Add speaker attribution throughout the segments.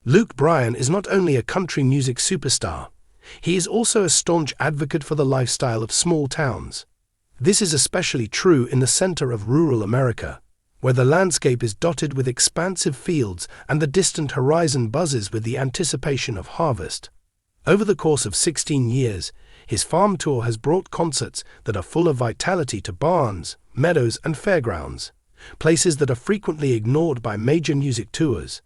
Speaker 1: Luke Bryan is not only a country music superstar, he is also a staunch advocate for the lifestyle of small towns. This is especially true in the center of rural America, where the landscape is dotted with expansive fields and the distant horizon buzzes with the anticipation of harvest. Over the course of 16 years, his farm tour has brought concerts that are full of vitality to barns, meadows, and fairgrounds, places that are frequently ignored by major music tours.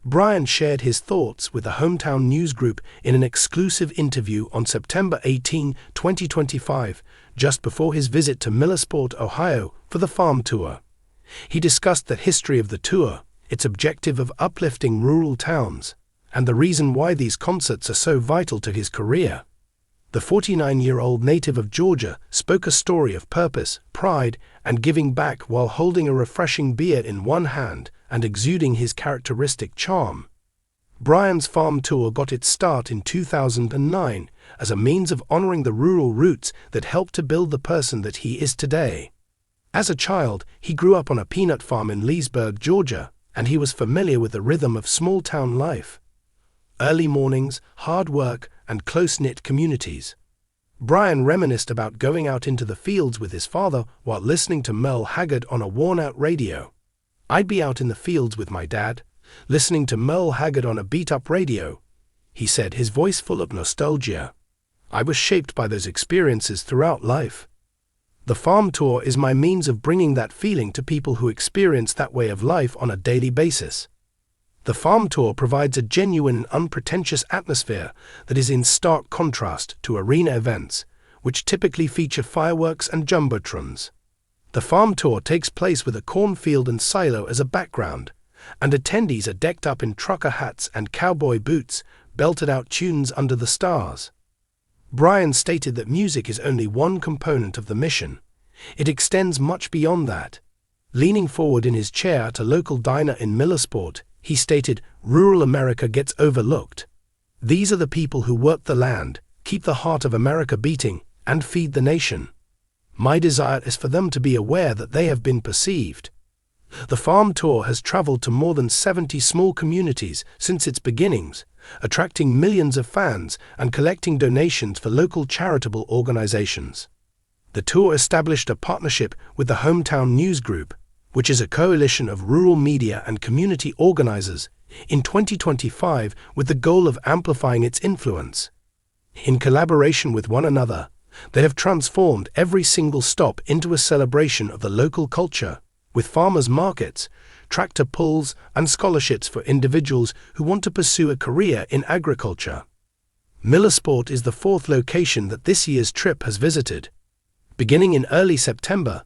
Speaker 1: Bryan shared his thoughts with the Hometown News Group in an exclusive interview on September 18, 2025, just before his visit to Millersport, Ohio, for the farm tour. He discussed the history of the tour, its objective of uplifting rural towns, and the reason why these concerts are so vital to his career. The 49-year-old native of Georgia spoke a story of purpose, pride, and giving back while holding a refreshing beer in one hand and exuding his characteristic charm. Bryan's farm tour got its start in 2009 as a means of honoring the rural roots that helped to build the person that he is today. As a child, he grew up on a peanut farm in Leesburg, Georgia, and he was familiar with the rhythm of small-town life. Early mornings, hard work, and close-knit communities. Bryan reminisced about going out into the fields with his father while listening to Merle Haggard on a worn-out radio. "I'd be out in the fields with my dad, listening to Merle Haggard on a beat-up radio," he said, his voice full of nostalgia. "I was shaped by those experiences throughout life. The farm tour is my means of bringing that feeling to people who experience that way of life on a daily basis." The farm tour provides a genuine and unpretentious atmosphere that is in stark contrast to arena events, which typically feature fireworks and jumbotrons. The farm tour takes place with a cornfield and silo as a background, and attendees are decked up in trucker hats and cowboy boots, belted out tunes under the stars. Bryan stated that music is only one component of the mission. It extends much beyond that. Leaning forward in his chair at a local diner in Millersport, he stated, "Rural America gets overlooked. These are the people who work the land, keep the heart of America beating, and feed the nation. My desire is for them to be aware that they have been perceived." The farm tour has traveled to more than 70 small communities since its beginnings, attracting millions of fans and collecting donations for local charitable organizations. The tour established a partnership with the Hometown News Group, which is a coalition of rural media and community organizers, in 2025 with the goal of amplifying its influence. In collaboration with one another, they have transformed every single stop into a celebration of the local culture, with farmers' markets, tractor pulls, and scholarships for individuals who want to pursue a career in agriculture. Millersport is the fourth location that this year's trip has visited. Beginning in early September,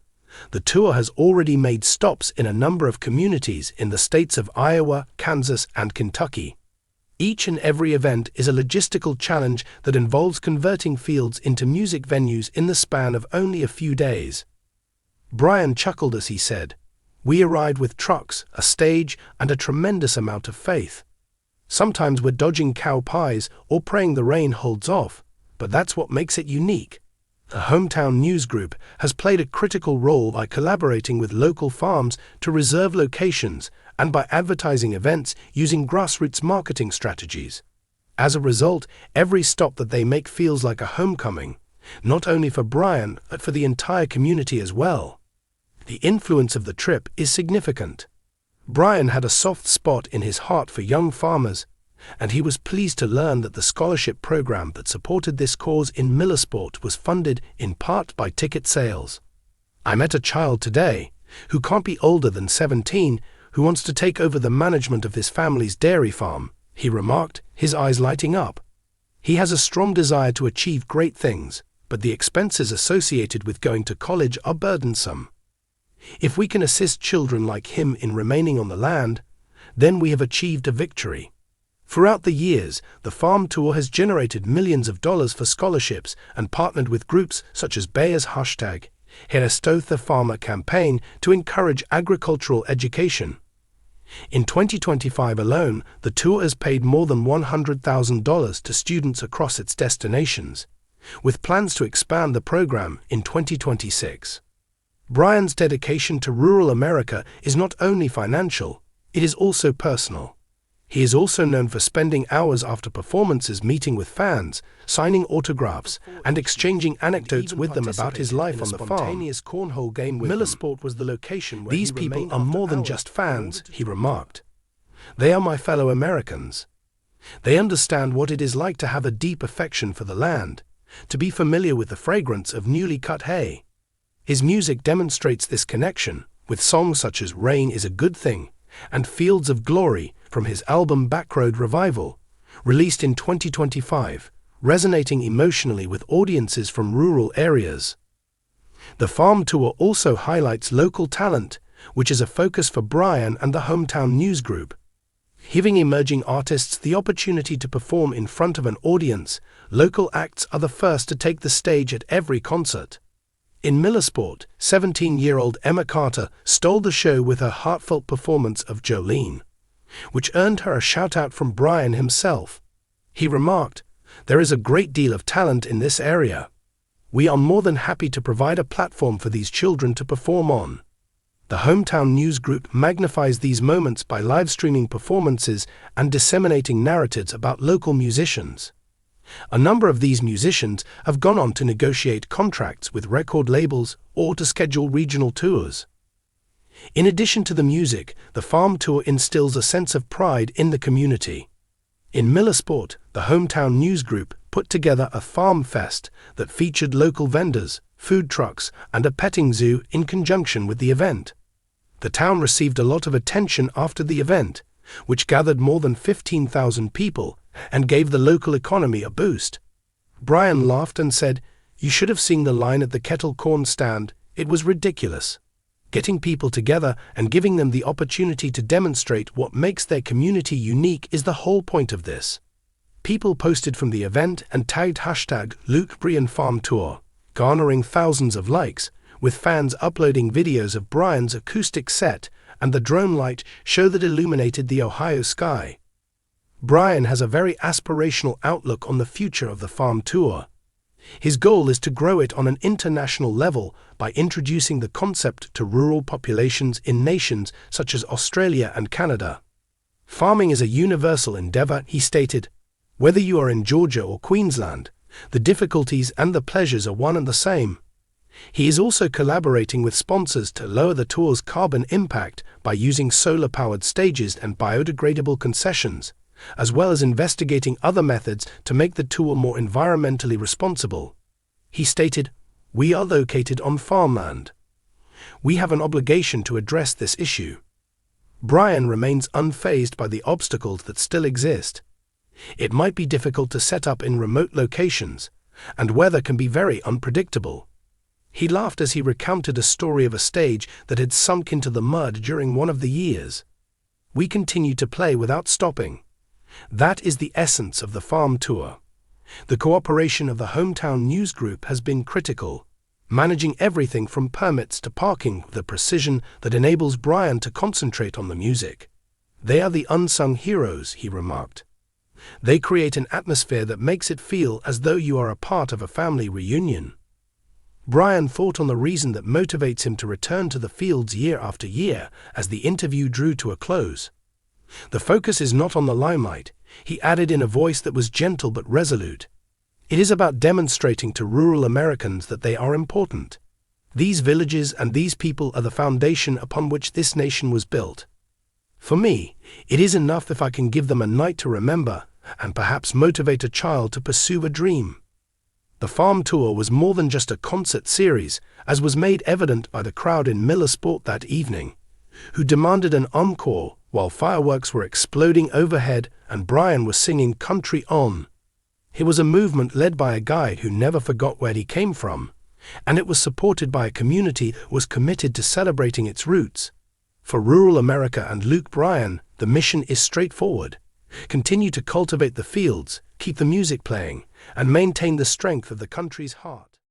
Speaker 1: the tour has already made stops in a number of communities in the states of Iowa, Kansas, and Kentucky. Each and every event is a logistical challenge that involves converting fields into music venues in the span of only a few days. Bryan chuckled as he said, "We arrived with trucks, a stage, and a tremendous amount of faith. Sometimes we're dodging cow pies or praying the rain holds off, but that's what makes it unique." The Hometown News Group has played a critical role by collaborating with local farms to reserve locations and by advertising events using grassroots marketing strategies. As a result, every stop that they make feels like a homecoming, not only for Bryan, but for the entire community as well. The influence of the trip is significant. Bryan had a soft spot in his heart for young farmers, and he was pleased to learn that the scholarship program that supported this cause in Millersport was funded in part by ticket sales. "I met a child today, who can't be older than 17, who wants to take over the management of his family's dairy farm," he remarked, his eyes lighting up. "He has a strong desire to achieve great things, but the expenses associated with going to college are burdensome. If we can assist children like him in remaining on the land, then we have achieved a victory." Throughout the years, the farm tour has generated millions of dollars for scholarships and partnered with groups such as Bayer's #Herestotha Farmer campaign to encourage agricultural education. In 2025 alone, the tour has paid more than $100,000 to students across its destinations, with plans to expand the program in 2026. Bryan's dedication to rural America is not only financial, it is also personal. He is also known for spending hours after performances meeting with fans, signing autographs, and exchanging anecdotes with them about his life on the farm. Cornhole game with Millersport was the location where these people are more than just fans, he remarked. They are my fellow Americans. They understand what it is like to have a deep affection for the land, to be familiar with the fragrance of newly cut hay. His music demonstrates this connection, with songs such as Rain is a Good Thing and Fields of Glory from his album Backroad Revival, released in 2025, resonating emotionally with audiences from rural areas. The farm tour also highlights local talent, which is a focus for Bryan and the Hometown News Group. Giving emerging artists the opportunity to perform in front of an audience, local acts are the first to take the stage at every concert. In Millersport, 17-year-old Emma Carter stole the show with her heartfelt performance of Jolene, which earned her a shout-out from Bryan himself. He remarked, "There is a great deal of talent in this area. We are more than happy to provide a platform for these children to perform on." The Hometown News Group magnifies these moments by live-streaming performances and disseminating narratives about local musicians. A number of these musicians have gone on to negotiate contracts with record labels or to schedule regional tours. In addition to the music, the farm tour instills a sense of pride in the community. In Millersport, the Hometown News Group put together a farm fest that featured local vendors, food trucks, and a petting zoo in conjunction with the event. The town received a lot of attention after the event, which gathered more than 15,000 people and gave the local economy a boost. Bryan laughed and said, "You should have seen the line at the kettle corn stand. It was ridiculous." Getting people together and giving them the opportunity to demonstrate what makes their community unique is the whole point of this. People posted from the event and tagged #Luke Bryan Farm Tour, garnering thousands of likes, with fans uploading videos of Bryan's acoustic set and the drone light show that illuminated the Ohio sky. Bryan has a very aspirational outlook on the future of the farm tour. His goal is to grow it on an international level by introducing the concept to rural populations in nations such as Australia and Canada. "Farming is a universal endeavor," he stated. "Whether you are in Georgia or Queensland, the difficulties and the pleasures are one and the same." He is also collaborating with sponsors to lower the tour's carbon impact by using solar-powered stages and biodegradable concessions, as well as investigating other methods to make the tour more environmentally responsible. He stated, "We are located on farmland. We have an obligation to address this issue." Bryan remains unfazed by the obstacles that still exist. It might be difficult to set up in remote locations, and weather can be very unpredictable. He laughed as he recounted a story of a stage that had sunk into the mud during one of the years. "We continue to play without stopping. That is the essence of the farm tour." The cooperation of the Hometown News Group has been critical, managing everything from permits to parking with a precision that enables Bryan to concentrate on the music. "They are the unsung heroes," he remarked. "They create an atmosphere that makes it feel as though you are a part of a family reunion." Bryan thought on the reason that motivates him to return to the fields year after year as the interview drew to a close. "The focus is not on the limelight," he added in a voice that was gentle but resolute. "It is about demonstrating to rural Americans that they are important. These villages and these people are the foundation upon which this nation was built. For me, it is enough if I can give them a night to remember and perhaps motivate a child to pursue a dream." The farm tour was more than just a concert series, as was made evident by the crowd in Millersport that evening, who demanded an encore while fireworks were exploding overhead and Bryan was singing "Country On." It was a movement led by a guy who never forgot where he came from, and it was supported by a community that was committed to celebrating its roots. For rural America and Luke Bryan, the mission is straightforward. Continue to cultivate the fields, keep the music playing, and maintain the strength of the country's heart.